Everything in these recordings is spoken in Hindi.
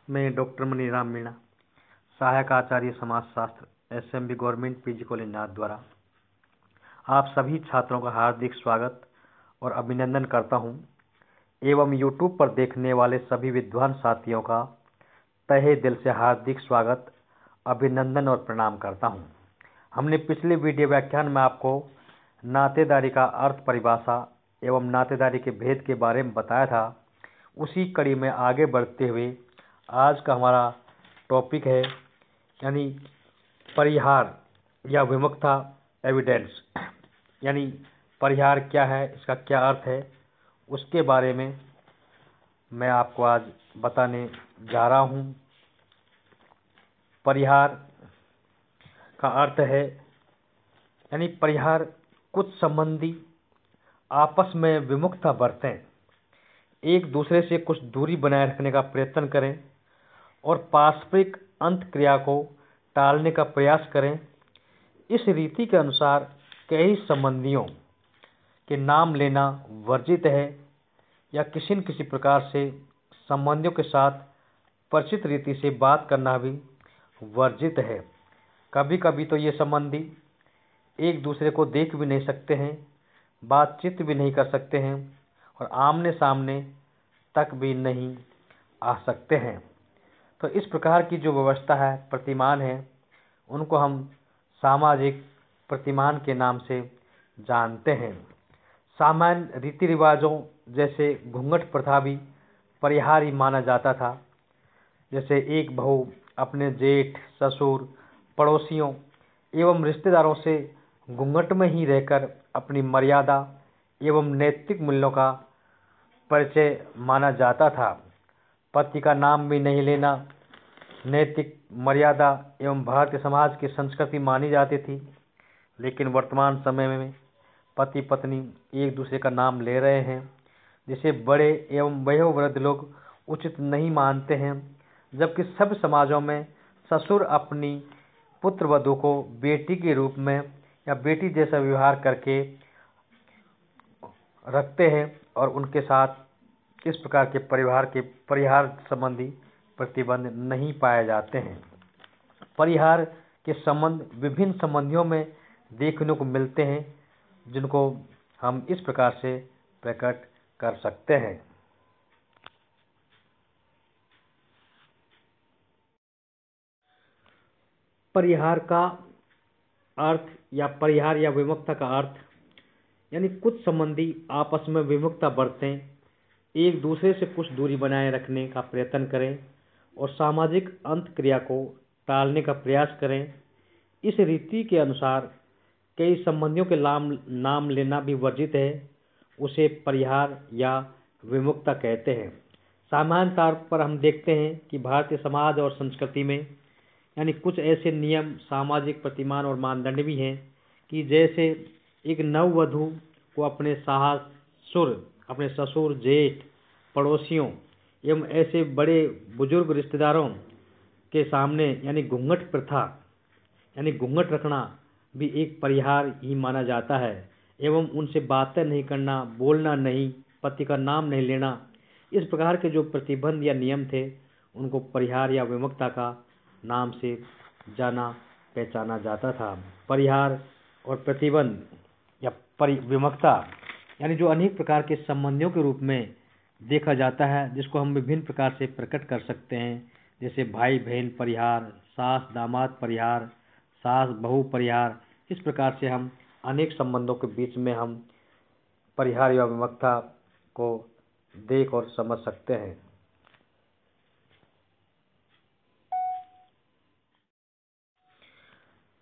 मैं डॉक्टर मनीराम मीणा, सहायक आचार्य समाजशास्त्र, एसएमबी गवर्नमेंट पीजी कॉलेज नाथ द्वारा आप सभी छात्रों का हार्दिक स्वागत और अभिनंदन करता हूं एवं यूट्यूब पर देखने वाले सभी विद्वान साथियों का तहे दिल से हार्दिक स्वागत, अभिनंदन और प्रणाम करता हूं। हमने पिछले वीडियो व्याख्यान में आपको नातेदारी का अर्थ परिभाषा एवं नातेदारी के भेद के बारे में बताया था। उसी कड़ी में आगे बढ़ते हुए आज का हमारा टॉपिक है यानी परिहार या विमुक्ता एविडेंस, यानी परिहार क्या है, इसका क्या अर्थ है, उसके बारे में मैं आपको आज बताने जा रहा हूं। परिहार का अर्थ है यानी परिहार कुछ संबंधी आपस में विमुखता बरतें, एक दूसरे से कुछ दूरी बनाए रखने का प्रयत्न करें और पारस्परिक अंत क्रिया को टालने का प्रयास करें। इस रीति के अनुसार कई संबंधियों के नाम लेना वर्जित है या किसी न किसी प्रकार से संबंधियों के साथ परिचित रीति से बात करना भी वर्जित है। कभी कभी तो ये संबंधी एक दूसरे को देख भी नहीं सकते हैं, बातचीत भी नहीं कर सकते हैं और आमने सामने तक भी नहीं आ सकते हैं। तो इस प्रकार की जो व्यवस्था है, प्रतिमान है, उनको हम सामाजिक प्रतिमान के नाम से जानते हैं। सामान्य रीति रिवाजों जैसे घूंघट प्रथा भी परिहार ही माना जाता था। जैसे एक बहू अपने जेठ, ससुर, पड़ोसियों एवं रिश्तेदारों से घूंघट में ही रहकर अपनी मर्यादा एवं नैतिक मूल्यों का परिचय माना जाता था। पति का नाम भी नहीं लेना नैतिक मर्यादा एवं भारतीय समाज की संस्कृति मानी जाती थी। लेकिन वर्तमान समय में पति पत्नी एक दूसरे का नाम ले रहे हैं, जिसे बड़े एवं वयोवृद्ध लोग उचित नहीं मानते हैं। जबकि सभी समाजों में ससुर अपनी पुत्र वधू को बेटी के रूप में या बेटी जैसा व्यवहार करके रखते हैं और उनके साथ इस प्रकार के परिहार संबंधी प्रतिबंध नहीं पाए जाते हैं। परिहार के संबंध विभिन्न संबंधियों में देखने को मिलते हैं, जिनको हम इस प्रकार से प्रकट कर सकते हैं। परिहार का अर्थ या परिहार या विमुक्ता का अर्थ यानी कुछ संबंधी आपस में विमुक्ता बरतें, एक दूसरे से कुछ दूरी बनाए रखने का प्रयत्न करें और सामाजिक अंत क्रिया को टालने का प्रयास करें। इस रीति के अनुसार कई संबंधियों के नाम लेना भी वर्जित है, उसे परिहार या विमुक्ता कहते हैं। सामान्य तौर पर हम देखते हैं कि भारतीय समाज और संस्कृति में यानी कुछ ऐसे नियम, सामाजिक प्रतिमान और मानदंड भी हैं कि जैसे एक नववधू को अपने अपने ससुर, जेठ, पड़ोसियों एवं ऐसे बड़े बुजुर्ग रिश्तेदारों के सामने यानी घूंघट प्रथा यानी घूंघट रखना भी एक परिहार ही माना जाता है एवं उनसे बातें नहीं करना, बोलना नहीं, पति का नाम नहीं लेना, इस प्रकार के जो प्रतिबंध या नियम थे उनको परिहार या विमुक्ता का नाम से जाना पहचाना जाता था। परिहार और प्रतिबंध या विमुक्ता यानी जो अनेक प्रकार के संबंधियों के रूप में देखा जाता है, जिसको हम विभिन्न प्रकार से प्रकट कर सकते हैं। जैसे भाई बहन परिहार, सास दामाद परिहार, सास बहू परिहार। इस प्रकार से हम अनेक संबंधों के बीच में हम परिहार या विमुक्ता को देख और समझ सकते हैं।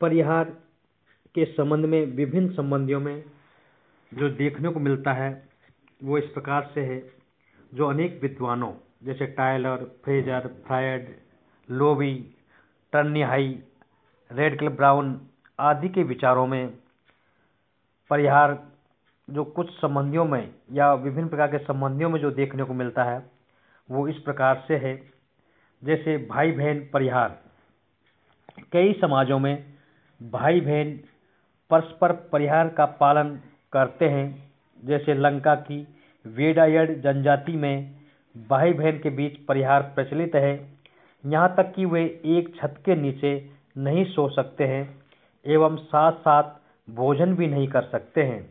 परिहार के संबंध में विभिन्न संबंधियों में जो देखने को मिलता है वो इस प्रकार से है। जो अनेक विद्वानों जैसे Tylor, Frazer, Freud, Lowie, Turney High, Radcliffe Brown आदि के विचारों में परिहार जो कुछ संबंधियों में या विभिन्न प्रकार के संबंधियों में जो देखने को मिलता है वो इस प्रकार से है। जैसे भाई बहन परिहार, कई समाजों में भाई बहन परस्पर परिहार का पालन करते हैं। जैसे लंका की वेडायड जनजाति में भाई बहन के बीच परिहार प्रचलित है। यहाँ तक कि वे एक छत के नीचे नहीं सो सकते हैं एवं साथ साथ भोजन भी नहीं कर सकते हैं।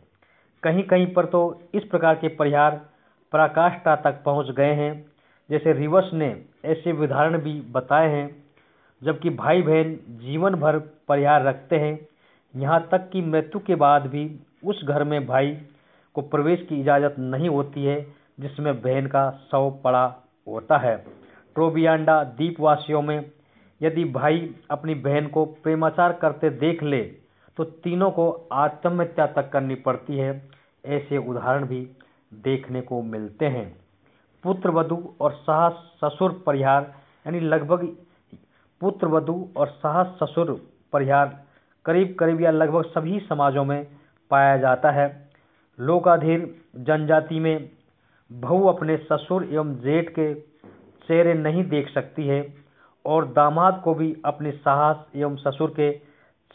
कहीं कहीं पर तो इस प्रकार के परिहार पराकाष्ठा तक पहुँच गए हैं, जैसे रिवर्स ने ऐसे उदाहरण भी बताए हैं। जबकि भाई बहन जीवन भर परिहार रखते हैं, यहाँ तक कि मृत्यु के बाद भी उस घर में भाई को प्रवेश की इजाज़त नहीं होती है जिसमें बहन का शव पड़ा होता है। ट्रोबियांडा द्वीपवासियों में यदि भाई अपनी बहन को प्रेमाचार करते देख ले तो तीनों को आत्महत्या तक करनी पड़ती है। ऐसे उदाहरण भी देखने को मिलते हैं। पुत्र वधू और सास ससुर परिहार यानी लगभग पुत्र वधू और सास ससुर परिहार करीब करीब या लगभग सभी समाजों में पाया जाता है। लोकाधीर जनजाति में बहू अपने ससुर एवं जेठ के चेहरे नहीं देख सकती है और दामाद को भी अपनी सास एवं ससुर के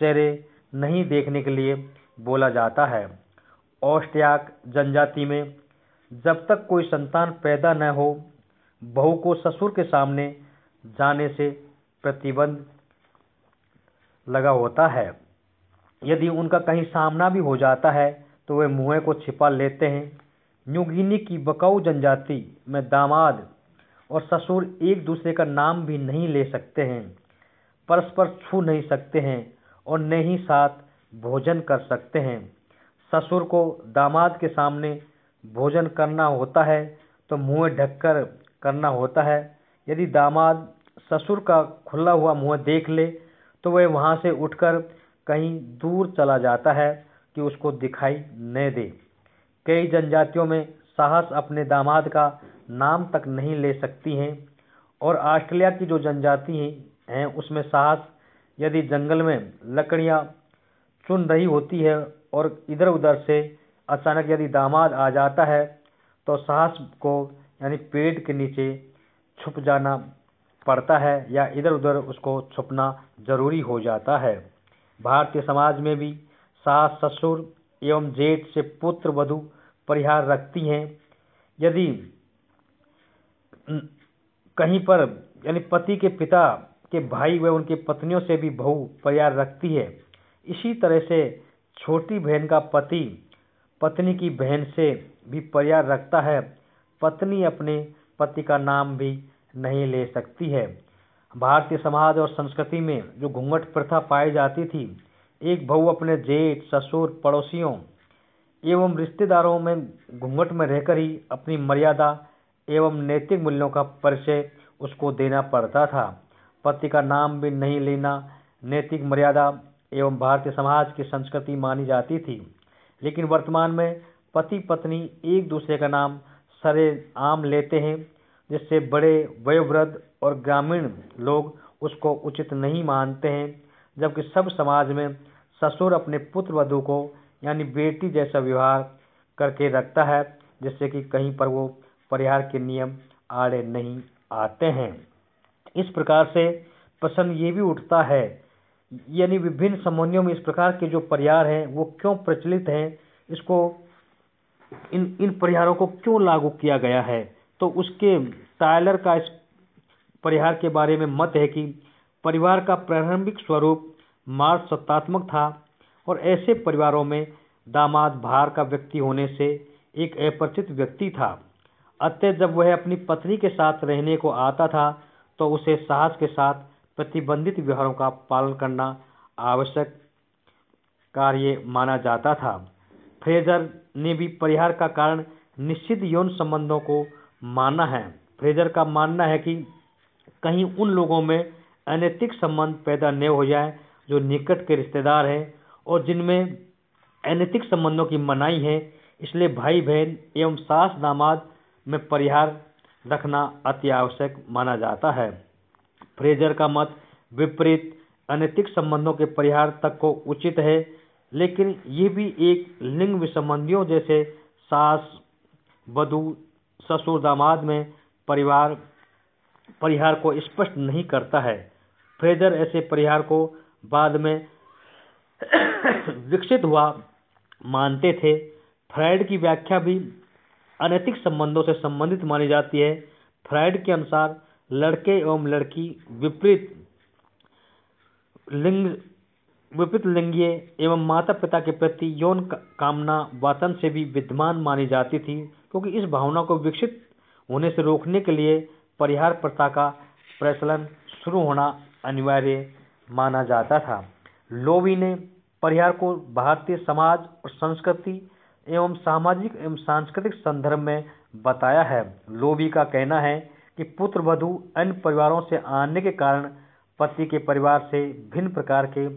चेहरे नहीं देखने के लिए बोला जाता है। ऑस्ट्रियाक जनजाति में जब तक कोई संतान पैदा न हो, बहू को ससुर के सामने जाने से प्रतिबंध लगा होता है। यदि उनका कहीं सामना भी हो जाता है तो वे मुँह को छिपा लेते हैं। न्यू गिनी की बकाऊ जनजाति में दामाद और ससुर एक दूसरे का नाम भी नहीं ले सकते हैं, परस्पर छू नहीं सकते हैं और न ही साथ भोजन कर सकते हैं। ससुर को दामाद के सामने भोजन करना होता है तो मुँह ढककर करना होता है। यदि दामाद ससुर का खुला हुआ मुँह देख ले तो वह वहाँ से उठकर कहीं दूर चला जाता है कि उसको दिखाई न दे। कई जनजातियों में साहस अपने दामाद का नाम तक नहीं ले सकती हैं और ऑस्ट्रेलिया की जो जनजाति हैं उसमें साहस यदि जंगल में लकड़ियाँ चुन रही होती है और इधर उधर से अचानक यदि दामाद आ जाता है तो साहस को यानी पेड़ के नीचे छुप जाना पड़ता है या इधर उधर उसको छुपना जरूरी हो जाता है। भारतीय समाज में भी सास ससुर एवं जेठ से पुत्र वधू परिहार रखती हैं। यदि कहीं पर यानी पति के पिता के भाई व उनकी पत्नियों से भी बहू परिहार रखती है। इसी तरह से छोटी बहन का पति पत्नी की बहन से भी परिहार रखता है। पत्नी अपने पति का नाम भी नहीं ले सकती है। भारतीय समाज और संस्कृति में जो घूंघट प्रथा पाई जाती थी, एक बहू अपने जेठ ससुर पड़ोसियों एवं रिश्तेदारों में घूंघट में रहकर ही अपनी मर्यादा एवं नैतिक मूल्यों का परिचय उसको देना पड़ता था। पति का नाम भी नहीं लेना नैतिक मर्यादा एवं भारतीय समाज की संस्कृति मानी जाती थी। लेकिन वर्तमान में पति पत्नी एक दूसरे का नाम सरेआम लेते हैं, जिससे बड़े वयोवृद्ध और ग्रामीण लोग उसको उचित नहीं मानते हैं। जबकि सब समाज में ससुर अपने पुत्र वधू को यानी बेटी जैसा व्यवहार करके रखता है, जिससे कि कहीं पर वो परिहार के नियम आड़े नहीं आते हैं। इस प्रकार से प्रश्न ये भी उठता है, यानी विभिन्न संबंधियों में इस प्रकार के जो परिहार हैं वो क्यों प्रचलित हैं, इसको इन परिहारों को क्यों लागू किया गया है। तो उसके टायलर का इस परिहार के बारे में मत है कि परिवार का प्रारंभिक स्वरूप मार्ग था और ऐसे परिवारों में दामाद बाहर का व्यक्ति होने से एक अपरिचित व्यक्ति था। अतः जब वह अपनी पत्नी के साथ रहने को आता था तो उसे साहस के साथ प्रतिबंधित व्यवहारों का पालन करना आवश्यक कार्य माना जाता था। फ्रेजर ने भी परिहार का कारण निश्चित यौन संबंधों को माना है। फ्रेजर का मानना है कि कहीं उन लोगों में अनैतिक संबंध पैदा न हो जाए जो निकट के रिश्तेदार हैं और जिनमें अनैतिक संबंधों की मनाही है। इसलिए भाई बहन एवं सास दामाद में परिहार रखना अति आवश्यक माना जाता है। फ्रेजर का मत विपरीत अनैतिक संबंधों के परिहार तक को उचित है, लेकिन ये भी एक लिंग विसंबंधियों जैसे सास वधू ससुर दामाद में परिहार को स्पष्ट नहीं करता है। फ्रेजर ऐसे परिहार को बाद में विकसित हुआ मानते थे। फ्रायड की व्याख्या भी अनैतिक संबंधों से संबंधित मानी जाती है। फ्रायड के अनुसार लड़के एवं लड़की विपरीत लिंगीय एवं माता पिता के प्रति यौन कामना वतन से भी विद्यमान मानी जाती थी, क्योंकि इस भावना को विकसित होने से रोकने के लिए परिहार प्रथा का प्रचलन शुरू होना अनिवार्य माना जाता था। लोवी ने परिहार को भारतीय समाज और संस्कृति एवं सामाजिक एवं सांस्कृतिक संदर्भ में बताया है। लोवी का कहना है कि पुत्र वधू अन्य परिवारों से आने के कारण पति के परिवार से भिन्न प्रकार के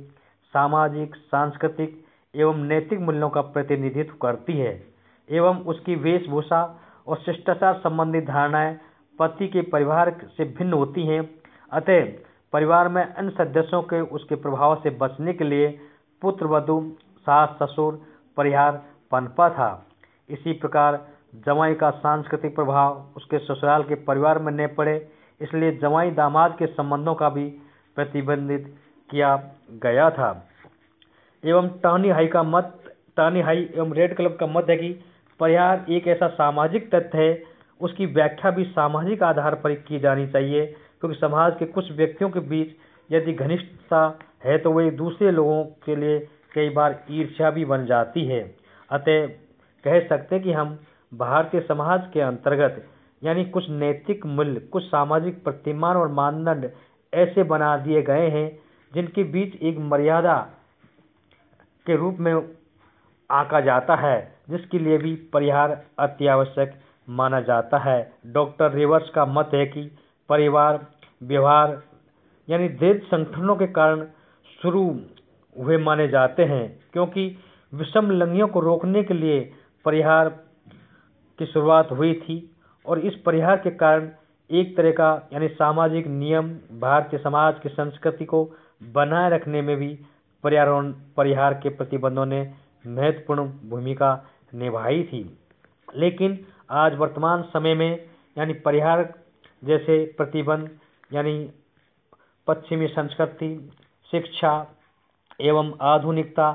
सामाजिक, सांस्कृतिक एवं नैतिक मूल्यों का प्रतिनिधित्व करती है एवं उसकी वेशभूषा और शिष्टाचार संबंधी धारणाएं पति के परिवार से भिन्न होती हैं। अतः परिवार में अन्य सदस्यों के उसके प्रभाव से बचने के लिए पुत्र वधू, सास ससुर परिहार पनपा था। इसी प्रकार जवाई का सांस्कृतिक प्रभाव उसके ससुराल के परिवार में न पड़े, इसलिए जवाई दामाद के संबंधों का भी प्रतिबंधित किया गया था। एवं टॉनी हाई एवं रेड क्लब का मत है कि परिहार एक ऐसा सामाजिक तथ्य है, उसकी व्याख्या भी सामाजिक आधार पर की जानी चाहिए, क्योंकि समाज के कुछ व्यक्तियों के बीच यदि घनिष्ठता है तो वे दूसरे लोगों के लिए कई बार ईर्ष्या भी बन जाती है। अतः कह सकते हैं कि हम भारतीय समाज के अंतर्गत यानी कुछ नैतिक मूल्य, कुछ सामाजिक प्रतिमान और मानदंड ऐसे बना दिए गए हैं जिनके बीच एक मर्यादा के रूप में आंका जाता है, जिसके लिए भी परिहार अत्यावश्यक माना जाता है। डॉक्टर रिवर्स का मत है कि परिवार व्यवहार यानी दीर्घ संगठनों के कारण शुरू हुए माने जाते हैं, क्योंकि विषम लिंगियों को रोकने के लिए परिहार की शुरुआत हुई थी और इस परिहार के कारण एक तरह का यानी सामाजिक नियम भारतीय समाज की संस्कृति को बनाए रखने में भी परिहार के प्रतिबंधों ने महत्वपूर्ण भूमिका निभाई थी। लेकिन आज वर्तमान समय में यानी परिहार जैसे प्रतिबंध यानी पश्चिमी संस्कृति, शिक्षा एवं आधुनिकता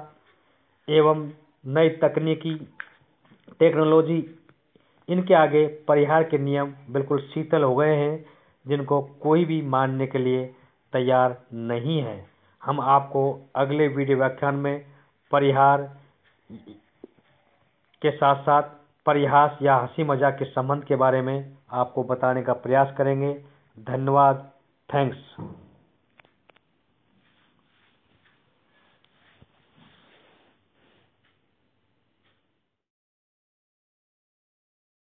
एवं नई टेक्नोलॉजी, इनके आगे परिहार के नियम बिल्कुल शीतल हो गए हैं, जिनको कोई भी मानने के लिए तैयार नहीं है। हम आपको अगले वीडियो व्याख्यान में परिहार के साथ साथ परिहास या हंसी मजाक के संबंध के बारे में आपको बताने का प्रयास करेंगे। धन्यवाद। थैंक्स।